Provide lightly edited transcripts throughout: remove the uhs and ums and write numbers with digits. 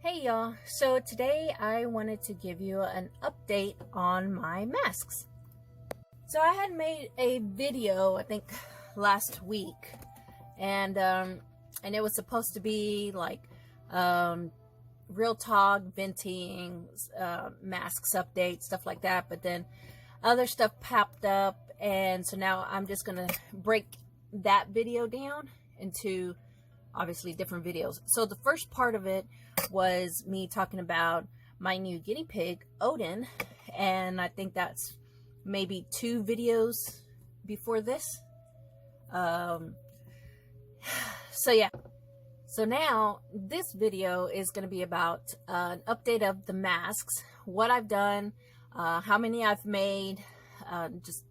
Hey y'all, so today I wanted to give you an update on my masks. So I had made a video, I think last week, and it was supposed to be like real talk, venting, masks update, stuff like that, but then other stuff popped up, and so now I'm just gonna break that video down into obviously different videos. So the first part of it was me talking about my new guinea pig, Odin, and I think that's maybe 2 videos before this. So yeah, so now this video is going to be about an update of the masks, what I've done, how many I've made, just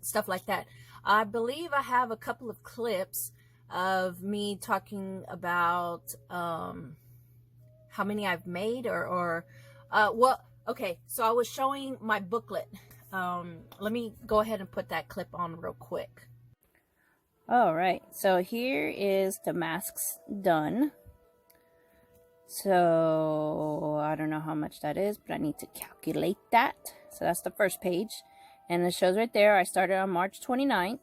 stuff like that. I believe I have a couple of clips of me talking about how many I've made, well, okay, so I was showing my booklet. Let me go ahead and put that clip on real quick. All right, so here is the masks done. So I don't know how much that is, but I need to calculate that. So that's the first page, and it shows right there I started on March 29th,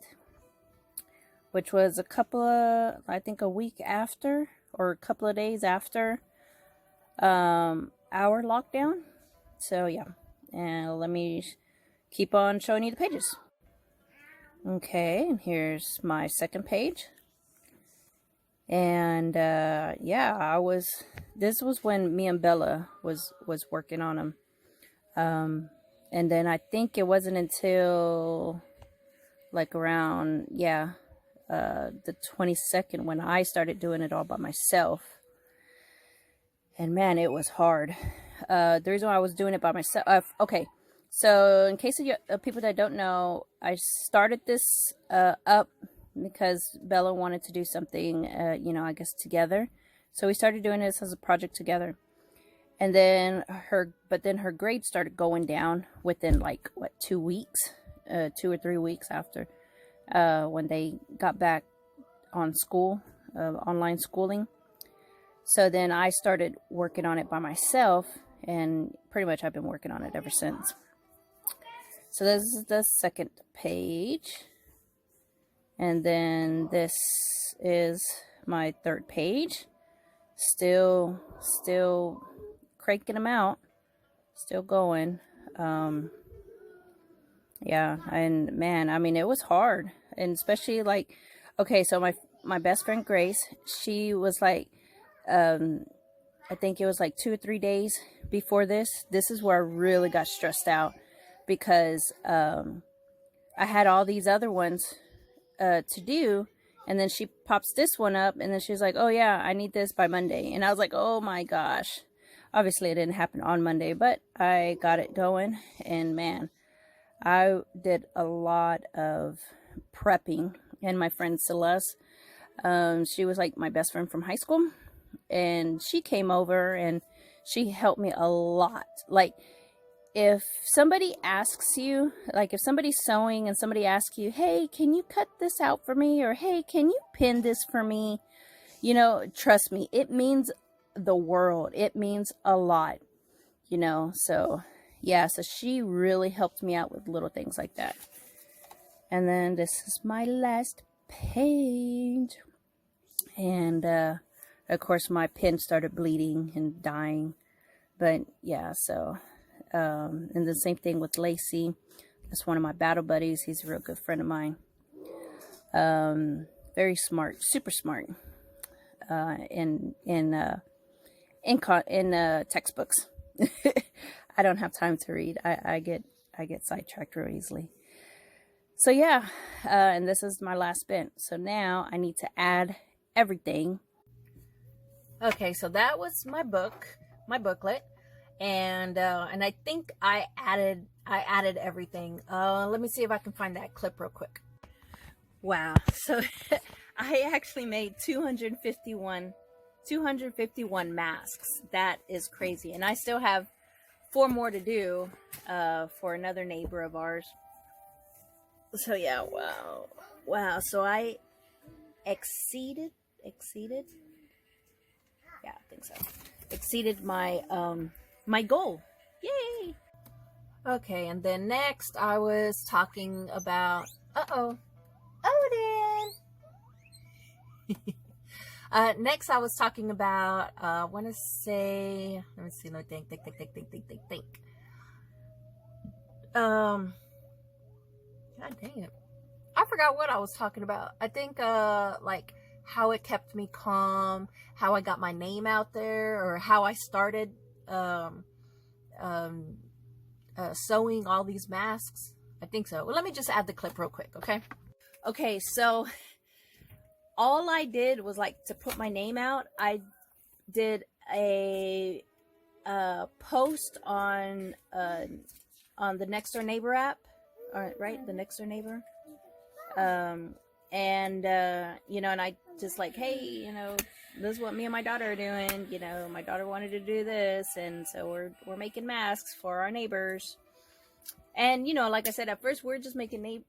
which was a couple of, I think a week after, or a couple of days after our lockdown. So yeah, and let me keep on showing you the pages. Okay, and here's my second page. And yeah, this was when me and Bella was working on them. And then I think it wasn't until like around, yeah, the 22nd when I started doing it all by myself. And man, it was hard. The reason why I was doing it by myself, okay, so in case of you, people that don't know, I started this up because Bella wanted to do something, you know, I guess together. So we started doing this as a project together. And then her grades started going down within like, what, 2 weeks, 2 or 3 weeks after, when they got back on school, online schooling. So then I started working on it by myself, and pretty much I've been working on it ever since. So this is the second page, and then this is my third page. Still cranking them out, still going. Yeah, and man, I mean, it was hard, and especially like, okay, so my best friend Grace, she was like, I think it was like 2 or 3 days before this is where I really got stressed out, because I had all these other ones to do, and then she pops this one up, and then she's like, oh yeah, I need this by Monday. And I was like, oh my gosh. Obviously it didn't happen on Monday, but I got it going, and man, I did a lot of prepping. And my friend Celeste, she was like my best friend from high school, and she came over and she helped me a lot. Like, if somebody asks you, like if somebody's sewing and somebody asks you, hey, can you cut this out for me? Or hey, can you pin this for me? You know, trust me, it means the world. It means a lot, you know. So yeah, so she really helped me out with little things like that. And then this is my last page, and of course my pin started bleeding and dying. But yeah, so and the same thing with Lacey. That's one of my battle buddies. He's a real good friend of mine. Very smart, super smart, in textbooks. I don't have time to read. I get sidetracked real easily. So yeah, and this is my last bit. So now I need to add everything. Okay, so that was my booklet, and I think I added everything. Let me see if I can find that clip real quick. Wow, so I actually made 251 masks. That is crazy, and I still have 4 more to do for another neighbor of ours. So yeah, wow. So I exceeded. Yeah, I think so. exceeded my my goal. Yay! Okay, and then next I was talking about Odin. Next I was talking about I want to say, let me see, let me think. God dang it, I forgot what I was talking about. I think like how it kept me calm, how I got my name out there, or how I started sewing all these masks. I think so. Well, let me just add the clip real quick, okay? Okay, so all I did was, like, to put my name out, I did a post on the Next Door Neighbor app, right? The Next Door Neighbor. And you know, and I just like, hey, you know, this is what me and my daughter are doing. You know, my daughter wanted to do this, and so we're making masks for our neighbors. And you know, like I said, at first we're just making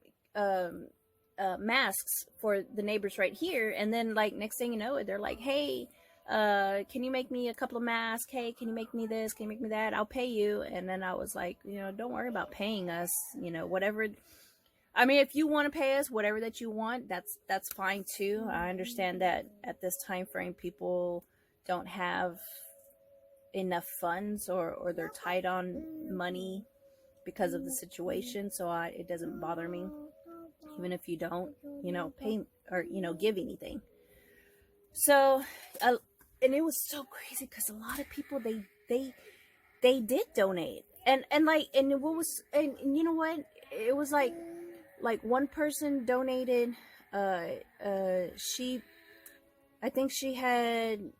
masks for the neighbors right here, and then like next thing you know, they're like, hey, can you make me a couple of masks? Hey, can you make me this? Can you make me that? I'll pay you. And then I was like, you know, don't worry about paying us. You know, whatever. I mean, if you want to pay us whatever that you want, that's fine too. I understand that at this time frame, people don't have enough funds, or they're tight on money because of the situation. So it doesn't bother me, even if you don't, you know, pay or, you know, give anything. So, and it was so crazy because a lot of people, they did donate, and what was, and you know what, it was like one person donated, I think she had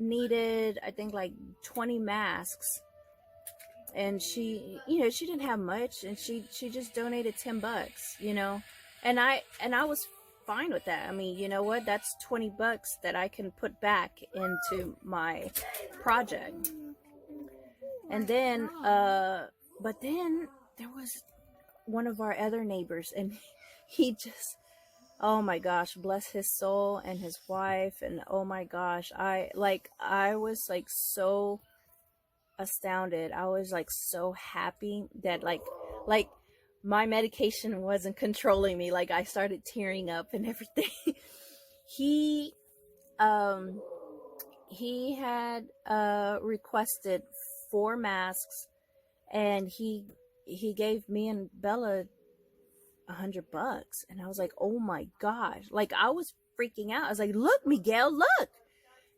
needed, I think like 20 masks, and she, you know, she didn't have much, and she just donated $10, you know, and I was fine with that. I mean, you know what, that's $20 that I can put back into my project. And then but then there was one of our other neighbors, and he just, oh my gosh, bless his soul, and his wife, and oh my gosh, I was like so astounded. I was like so happy that like my medication wasn't controlling me. Like I started tearing up and everything. he had requested 4 masks, and he gave me and Bella $100, and I was like, oh my gosh, like I was freaking out. I was like, look, Miguel, look.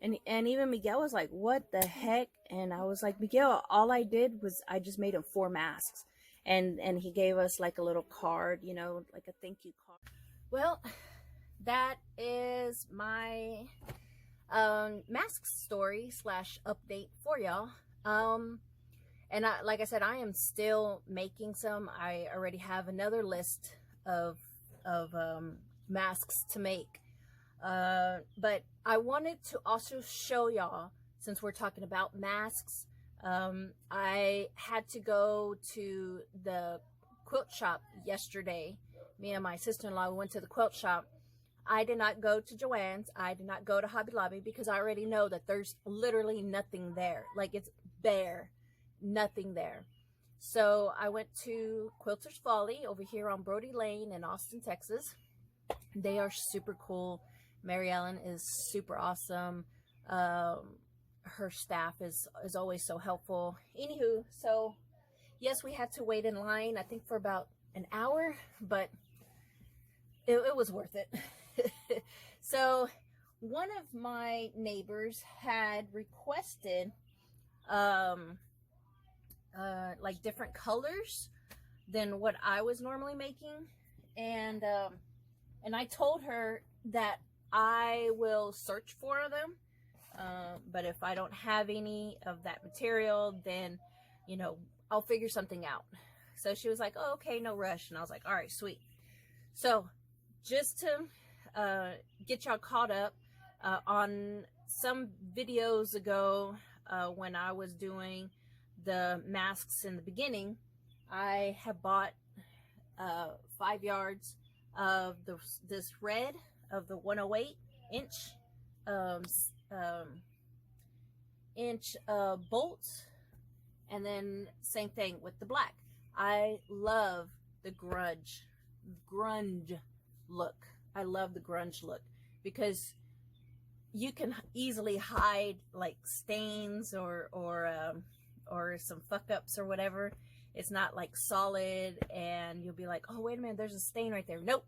And even Miguel was like, what the heck? And I was like, Miguel, all I did was I just made him 4 masks, and he gave us like a little card, you know, like a thank you card. Well, that is my mask story / update for y'all. And like I said, I am still making some. I already have another list of masks to make. But I wanted to also show y'all, since we're talking about masks, I had to go to the quilt shop yesterday. Me and my sister-in-law went to the quilt shop. I did not go to Joann's. I did not go to Hobby Lobby, because I already know that there's literally nothing there. Like, it's bare. Nothing there. So I went to Quilter's Folly over here on Brody Lane in Austin, Texas. They are super cool. Mary Ellen is super awesome. Her staff is always so helpful. Anywho, so yes, we had to wait in line, I think for about an hour, but it was worth it. So one of my neighbors had requested like different colors than what I was normally making, and I told her that I will search for them, but if I don't have any of that material, then, you know, I'll figure something out. So she was like, oh, okay, no rush. And I was like, all right, sweet. So just to get y'all caught up, on some videos ago, when I was doing the masks in the beginning, I have bought 5 yards of this red of the 108 inch inch bolts, and then same thing with the black. I love the grunge look. I love the grunge look because you can easily hide like stains or some fuck ups or whatever. It's not like solid, and you'll be like, oh wait a minute, there's a stain right there. Nope,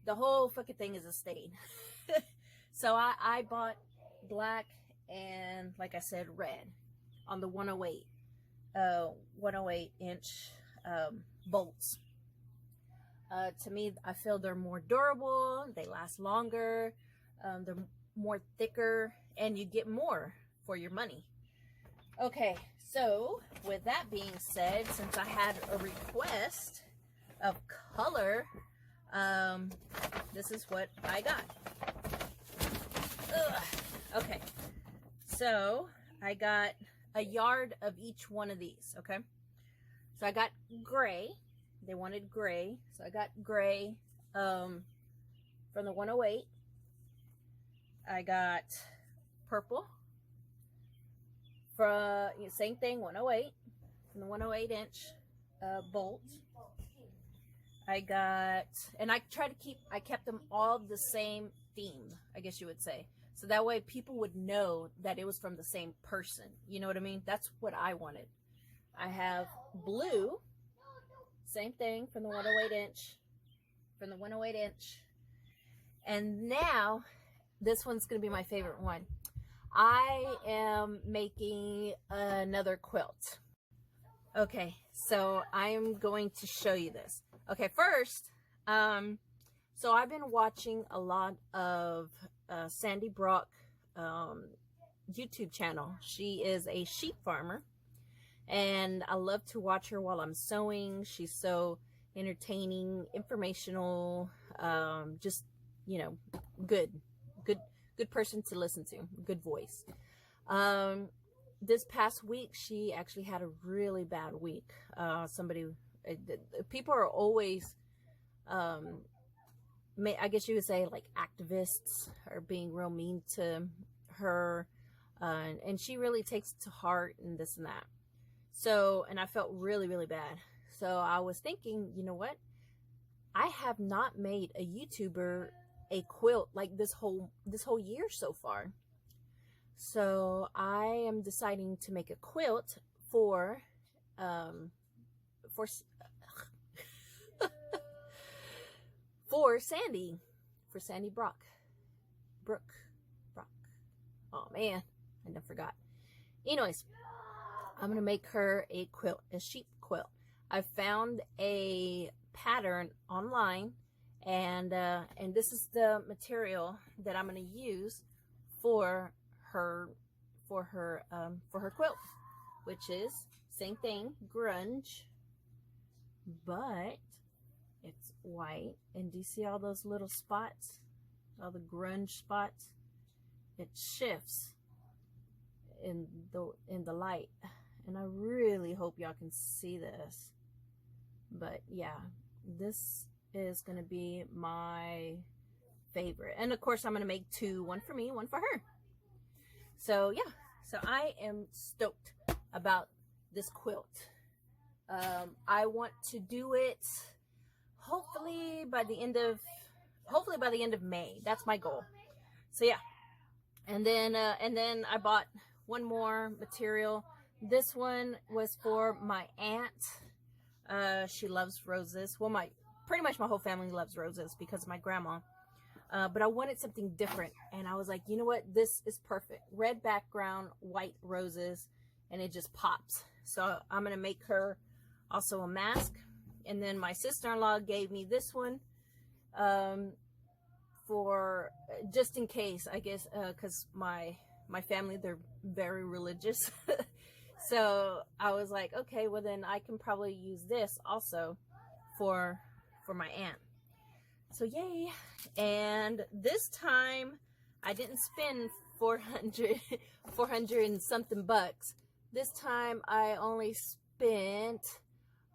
the whole fucking thing is a stain. So I bought black and, like I said, red on the 108 inch bolts. To me, I feel they're more durable, they last longer, they're more thicker, and you get more for your money. Okay, so with that being said, since I had a request of color, this is what I got. Ugh. Okay, so I got a yard of each one of these. Okay, so I got gray. They wanted gray, so I got gray from the 108. I got purple from, same thing, 108, from the 108 inch bolt. I got, and I kept them all the same theme, I guess you would say. So that way people would know that it was from the same person. You know what I mean? That's what I wanted. I have blue, same thing, from the 108 inch, from the 108 inch. And now, this one's going to be my favorite one. I am making another quilt. Okay, so I am going to show you this. Okay, first, so I've been watching a lot of Sandi Brock YouTube channel. She is a sheep farmer, and I love to watch her while I'm sewing. She's so entertaining, informational, just, you know, good person to listen to, good voice. This past week, she actually had a really bad week. People are always, I guess you would say, like, activists are being real mean to her, and she really takes it to heart and this and that. So, and I felt really, really bad. So I was thinking, you know what? I have not made a YouTuber a quilt like this whole year so far. So I am deciding to make a quilt for Sandi Brock. Oh man, I done forgot. Anyways, I'm gonna make her a quilt, a sheep quilt. I found a pattern online, and this is the material that I'm gonna use for her quilt, which is same thing, grunge, but it's white. And do you see all those little spots, all the grunge spots? It shifts in the light, and I really hope y'all can see this. But yeah, this is gonna be my favorite, and of course I'm gonna make two, one for me, one for her. So yeah, so I am stoked about this quilt. I want to do it hopefully by the end of May. That's my goal. So yeah, and then I bought one more material. This one was for my aunt. She loves roses. Well, pretty much my whole family loves roses because of my grandma. But I wanted something different, and I was like, you know what? This is perfect. Red background, white roses, and it just pops. So I'm going to make her also a mask. And then my sister-in-law gave me this one for just in case, I guess, because my family, they're very religious. So I was like, okay, well then I can probably use this also for my aunt. So yay. And this time I didn't spend 400 and something bucks. This time I only spent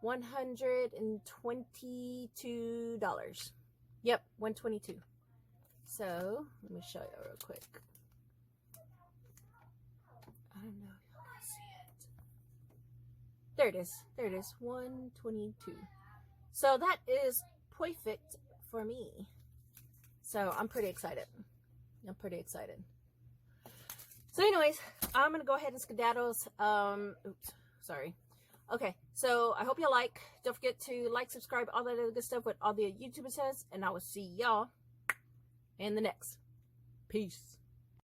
$122. Yep, $122. So let me show you real quick. I don't know There it is. There it is. 122. So that is perfect for me. So I'm pretty excited. I'm pretty excited. So anyways, I'm going to go ahead and skedaddle. Oops, sorry. Okay, so I hope you like. Don't forget to like, subscribe, all that other good stuff what all the YouTubers says. And I will see y'all in the next. Peace.